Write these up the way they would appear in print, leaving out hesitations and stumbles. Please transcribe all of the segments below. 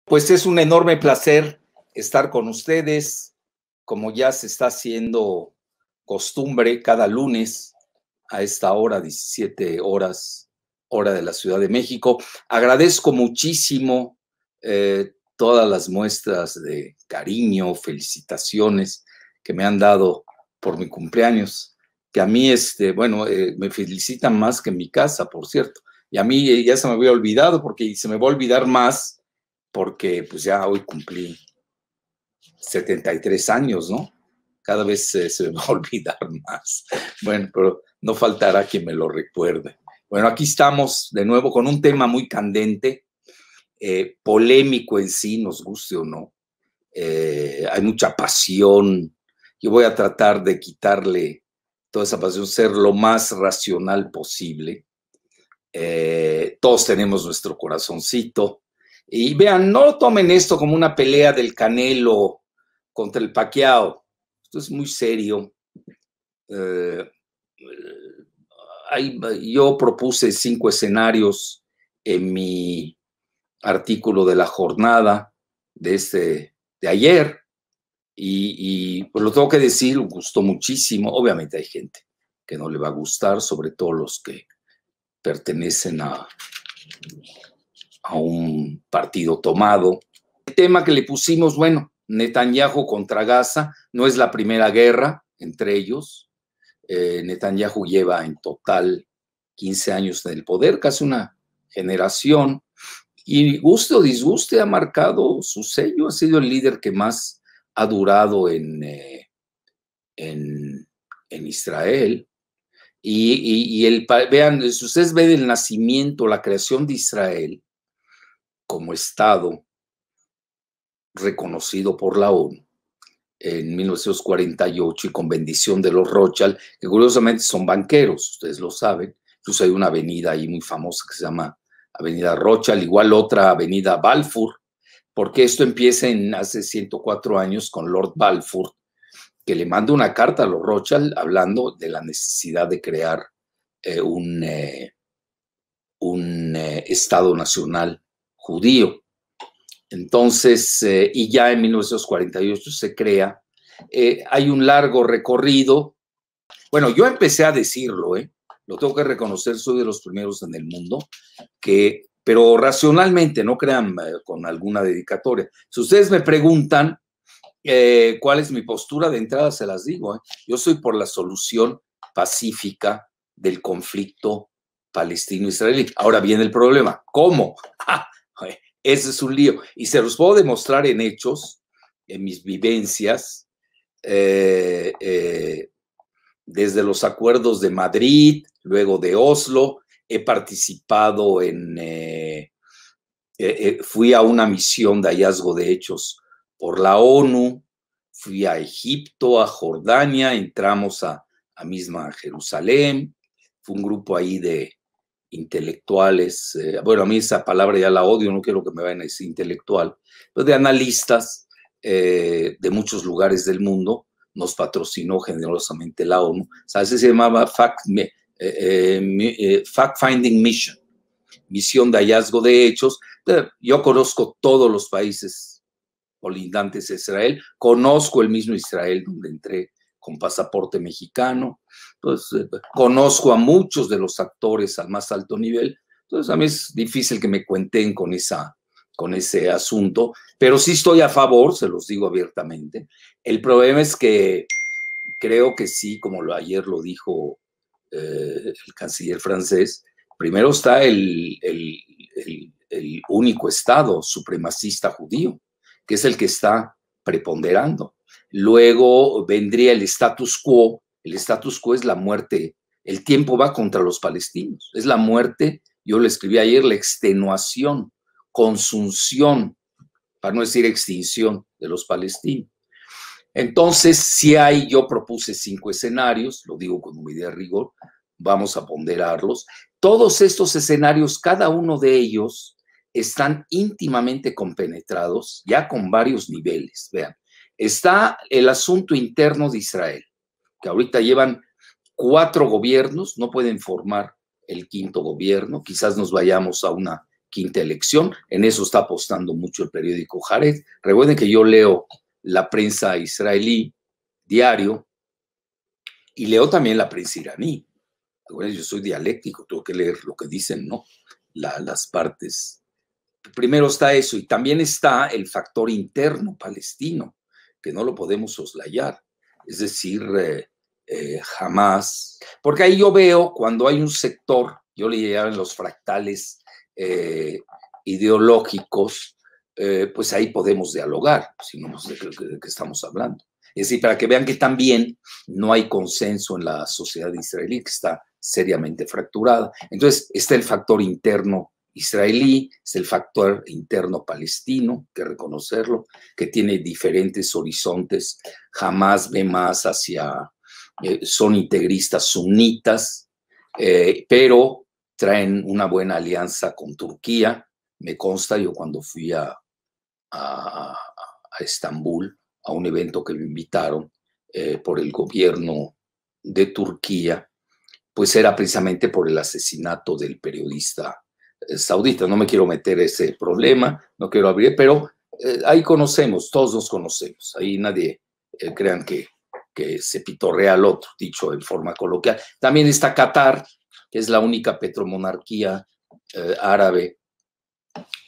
Pues es un enorme placer estar con ustedes, como ya se está haciendo costumbre cada lunes a esta hora, 17 horas, hora de la Ciudad de México. Agradezco muchísimo todas las muestras de cariño, felicitaciones que me han dado por mi cumpleaños, que a mí, me felicitan más que en mi casa, por cierto. Y a mí ya se me había olvidado, porque se me va a olvidar más, porque pues ya hoy cumplí 73 años, ¿no? Cada vez se me va a olvidar más. Bueno, pero no faltará quien me lo recuerde. Bueno, aquí estamos de nuevo con un tema muy candente, polémico en sí, nos guste o no. Hay mucha pasión. Yo voy a tratar de quitarle toda esa pasión, ser lo más racional posible. Todos tenemos nuestro corazoncito. Y vean, no tomen esto como una pelea del Canelo contra el Pacquiao. Esto es muy serio. Yo propuse 5 escenarios en mi artículo de la jornada de ayer, y pues lo tengo que decir, gustó muchísimo. Obviamente hay gente que no le va a gustar, sobre todo los que pertenecen a un partido tomado. El tema que le pusimos, bueno, Netanyahu contra Gaza, no es la primera guerra entre ellos. Netanyahu lleva en total 15 años en el poder, casi una generación, y guste o disguste ha marcado su sello, ha sido el líder que más ha durado en Israel. Vean, si ustedes ven el nacimiento, la creación de Israel como Estado reconocido por la ONU en 1948 y con bendición de los Rothschild, que curiosamente son banqueros, ustedes lo saben. Incluso hay una avenida ahí muy famosa que se llama Avenida Rothschild, igual otra avenida Balfour, porque esto empieza hace 104 años con Lord Balfour, que le manda una carta a los Rothschild hablando de la necesidad de crear un Estado nacional judío. Entonces, y ya en 1948 se crea. Hay un largo recorrido. Bueno, yo empecé a decirlo, lo tengo que reconocer, soy de los primeros en el mundo, pero racionalmente, no crean con alguna dedicatoria. Si ustedes me preguntan cuál es mi postura, de entrada se las digo. Yo soy por la solución pacífica del conflicto palestino-israelí. Ahora viene el problema. ¿Cómo? Ese es un lío. Y se los puedo demostrar en hechos, en mis vivencias, desde los acuerdos de Madrid, luego de Oslo. He participado fui a una misión de hallazgo de hechos por la ONU, fui a Egipto, a Jordania, entramos a misma Jerusalén. Fue un grupo ahí de intelectuales, bueno, a mí esa palabra ya la odio, no quiero que me vayan a decir intelectual, pero de analistas de muchos lugares del mundo. Nos patrocinó generosamente la ONU. O sea, ese se llamaba Fact-Finding Mission, misión de hallazgo de hechos. Yo conozco todos los países colindantes a Israel, conozco el mismo Israel donde entré con pasaporte mexicano. Entonces, conozco a muchos de los actores al más alto nivel. Entonces, a mí es difícil que me cuenten con ese asunto, pero sí estoy a favor, se los digo abiertamente. El problema es que creo que sí, como ayer lo dijo el canciller francés, primero está el único Estado supremacista judío, que es el que está preponderando. Luego vendría el status quo. El status quo es la muerte. El tiempo va contra los palestinos. Es la muerte, yo lo escribí ayer, la extenuación, consunción, para no decir extinción, de los palestinos. Entonces, yo propuse 5 escenarios, lo digo con humildad y rigor, vamos a ponderarlos. Todos estos escenarios, cada uno de ellos, están íntimamente compenetrados, ya con varios niveles. Vean, está el asunto interno de Israel, que ahorita llevan 4 gobiernos, no pueden formar el 5.º gobierno, quizás nos vayamos a una quinta elección. En eso está apostando mucho el periódico Haaretz. Recuerden que yo leo la prensa israelí diario y leo también la prensa iraní. Recuerden, yo soy dialéctico, tengo que leer lo que dicen, ¿no? Las partes. Primero está eso, y también está el factor interno palestino, que no lo podemos soslayar. Es decir, jamás, porque ahí yo veo cuando hay un sector, yo le llamo los fractales ideológicos, pues ahí podemos dialogar, si no sé de qué estamos hablando. Es decir, para que vean que también no hay consenso en la sociedad israelí, que está seriamente fracturada. Entonces, está el factor interno israelí, es el factor interno palestino, hay que reconocerlo, que tiene diferentes horizontes, jamás ve más hacia, son integristas sunitas, pero traen una buena alianza con Turquía. Me consta, yo cuando fui a Estambul, a un evento que me invitaron por el gobierno de Turquía, pues era precisamente por el asesinato del periodista saudita. No me quiero meter ese problema, no quiero abrir, pero ahí conocemos, todos nos conocemos, ahí nadie crean que se pitorrea al otro, dicho en forma coloquial. También está Qatar, que es la única petromonarquía árabe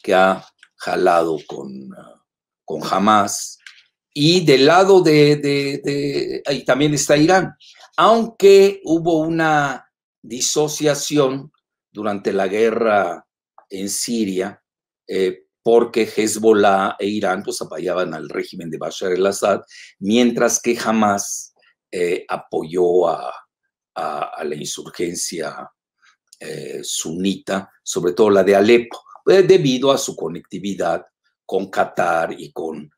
que ha jalado con Hamas, y del lado ahí también está Irán, aunque hubo una disociación durante la guerra en Siria, porque Hezbollah e Irán pues apoyaban al régimen de Bashar al-Assad, mientras que Hamas apoyó a la insurgencia sunita, sobre todo la de Alepo, debido a su conectividad con Qatar y con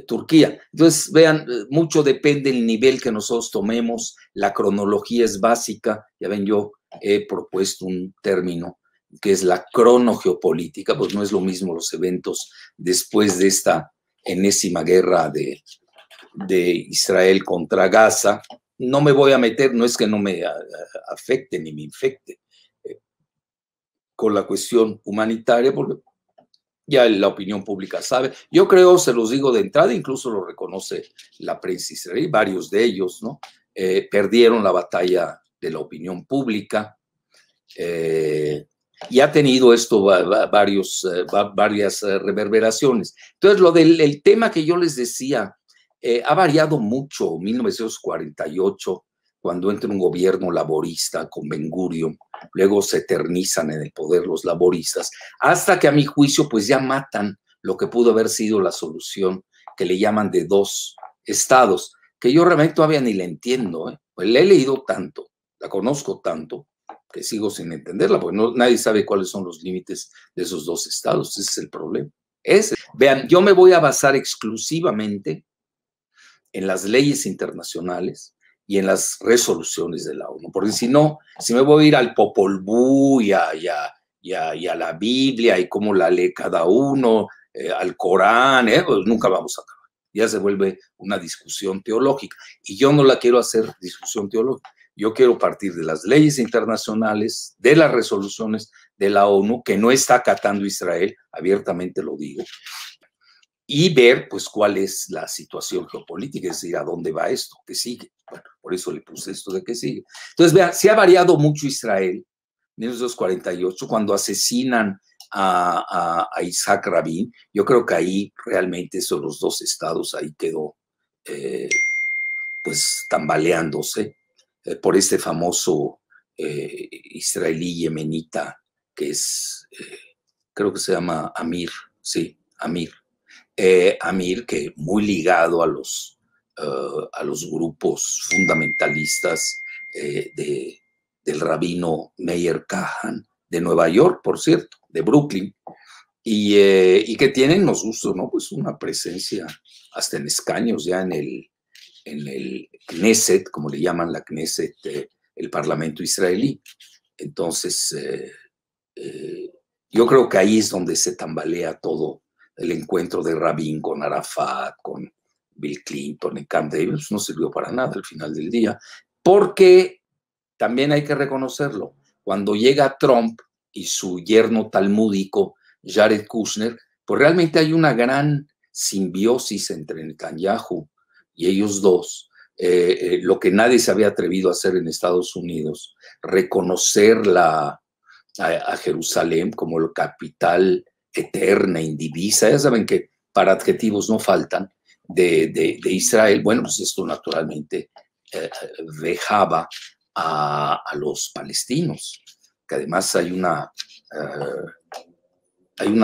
Turquía. Entonces, vean, mucho depende del nivel que nosotros tomemos, la cronología es básica, ya ven, yo he propuesto un término que es la cronogeopolítica, pues no es lo mismo los eventos después de esta enésima guerra de Israel contra Gaza. No me voy a meter, no es que no me afecte ni me infecte con la cuestión humanitaria, porque ya la opinión pública sabe. Yo creo, se los digo de entrada, incluso lo reconoce la prensa israelí, varios de ellos, ¿no? Perdieron la batalla de la opinión pública y ha tenido esto varias reverberaciones. Entonces, lo del tema que yo les decía, ha variado mucho. 1948, cuando entra un gobierno laborista con Ben-Gurion, luego se eternizan en el poder los laboristas, hasta que a mi juicio pues ya matan lo que pudo haber sido la solución que le llaman de 2 estados, que yo realmente todavía ni la entiendo, pues la he leído tanto, la conozco tanto, que sigo sin entenderla, porque nadie sabe cuáles son los límites de esos 2 estados, ese es el problema. Vean, yo me voy a basar exclusivamente en las leyes internacionales y en las resoluciones de la ONU, porque si no, si me voy a ir al Popol Vuh y a la Biblia y cómo la lee cada uno, al Corán, pues nunca vamos a acabar. Ya se vuelve una discusión teológica, y yo no la quiero hacer discusión teológica. Yo quiero partir de las leyes internacionales, de las resoluciones de la ONU, que no está acatando Israel, abiertamente lo digo, y ver pues cuál es la situación geopolítica, es decir, a dónde va esto, qué sigue. Bueno, por eso le puse esto de qué sigue. Entonces, vean, se ha variado mucho Israel en 1948, cuando asesinan a Isaac Rabin. Yo creo que ahí realmente esos los 2 estados, ahí quedó pues tambaleándose por este famoso israelí yemenita que es, creo que se llama Amir, sí, Amir. Amir, que muy ligado a los grupos fundamentalistas del rabino Meir Kahan, de Nueva York, por cierto, de Brooklyn, y que tienen, nos gusta, ¿no? Pues una presencia hasta en escaños ya en el Knesset, como le llaman la Knesset, el Parlamento israelí. Entonces, yo creo que ahí es donde se tambalea todo el encuentro de Rabin con Arafat, con Bill Clinton en Camp David, pues no sirvió para nada al final del día, porque también hay que reconocerlo, cuando llega Trump y su yerno talmúdico Jared Kushner, pues realmente hay una gran simbiosis entre Netanyahu y ellos dos, lo que nadie se había atrevido a hacer en Estados Unidos, reconocer a Jerusalén como la capital eterna, indivisa. Ya saben que para adjetivos no faltan de Israel. Bueno, pues esto naturalmente vejaba a los palestinos, que además hay una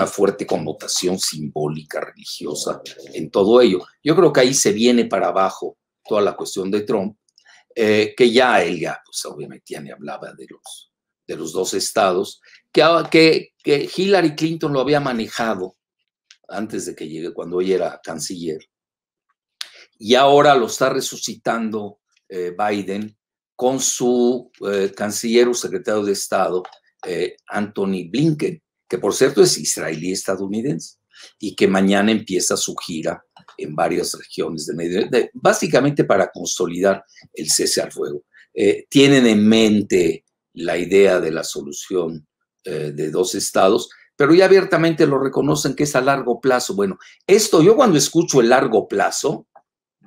fuerte connotación simbólica, religiosa en todo ello. Yo creo que ahí se viene para abajo toda la cuestión de Trump, que ya él pues obviamente ya ni hablaba de los dos estados, que Hillary Clinton lo había manejado antes de que llegue, cuando ella era canciller, y ahora lo está resucitando Biden con su canciller o secretario de Estado, Anthony Blinken, que por cierto es israelí-estadounidense, y que mañana empieza su gira en varias regiones del Medio Oriente, básicamente para consolidar el cese al fuego. Tienen en mente la idea de la solución de dos estados, pero ya abiertamente lo reconocen que es a largo plazo. Bueno, esto yo cuando escucho el largo plazo,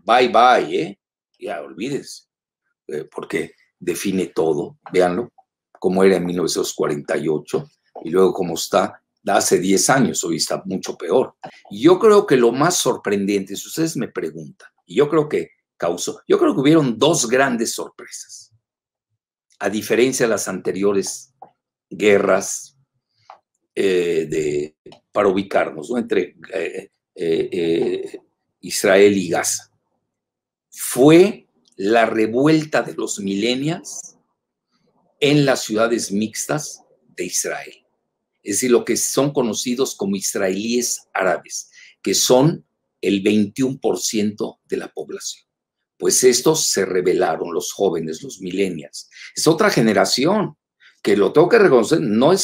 bye bye, ya olvídense, porque define todo, véanlo, cómo era en 1948 y luego cómo está hace 10 años, hoy está mucho peor. Y yo creo que lo más sorprendente, si ustedes me preguntan, y yo creo que hubieron dos grandes sorpresas, a diferencia de las anteriores guerras para ubicarnos, ¿no? Entre Israel y Gaza. Fue la revuelta de los millennials en las ciudades mixtas de Israel. Es decir, lo que son conocidos como israelíes árabes, que son el 21% de la población. Pues estos se rebelaron, los jóvenes, los millennials. Es otra generación que lo tengo que reconocer, no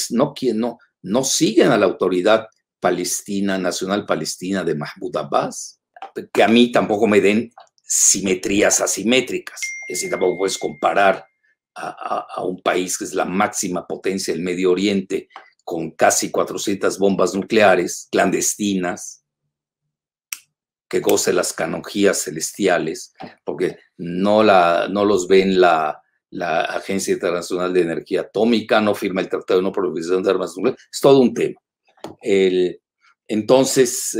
siguen a la autoridad palestina, nacional palestina de Mahmoud Abbas, que a mí tampoco me den simetrías asimétricas. Es decir, tampoco puedes comparar a un país que es la máxima potencia del Medio Oriente con casi 400 bombas nucleares clandestinas, que goce las canonjías celestiales, porque no los ven la Agencia Internacional de Energía Atómica, no firma el Tratado de No Proliferación de Armas Nucleares, es todo un tema. Entonces,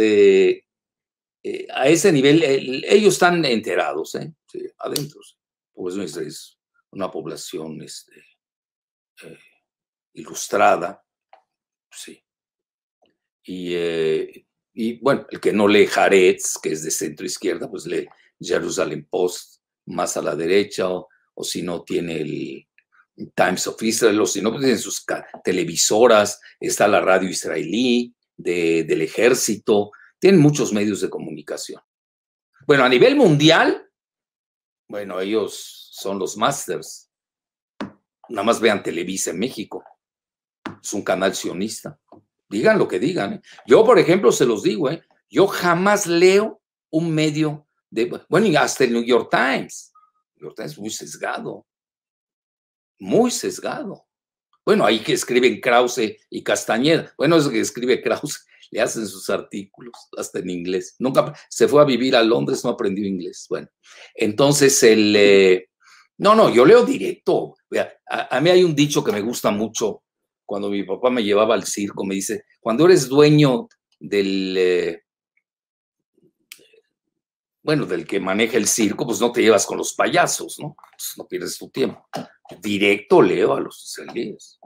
a ese nivel, ellos están enterados, sí, adentro. Pues es una población ilustrada, sí. Y bueno, el que no lee Haaretz, que es de centro izquierda, pues lee Jerusalem Post más a la derecha, o si no tiene el Times of Israel, o si no, pues tienen sus televisoras, está la radio israelí del ejército, tienen muchos medios de comunicación. Bueno, a nivel mundial, bueno, ellos son los masters. Nada más vean Televisa en México. Es un canal sionista. Digan lo que digan. Yo, por ejemplo, se los digo, yo jamás leo un medio bueno, y hasta el New York Times. El New York Times es muy sesgado. Muy sesgado. Bueno, ahí que escriben Krause y Castañeda. Bueno, es que escribe Krause, le hacen sus artículos, hasta en inglés. Nunca se fue a vivir a Londres, no aprendió inglés. Bueno, entonces no, yo leo directo. A mí hay un dicho que me gusta mucho. Cuando mi papá me llevaba al circo, me dice, cuando eres dueño del que maneja el circo, pues no te llevas con los payasos, ¿no? Pues no pierdes tu tiempo. Directo leo a los israelíes.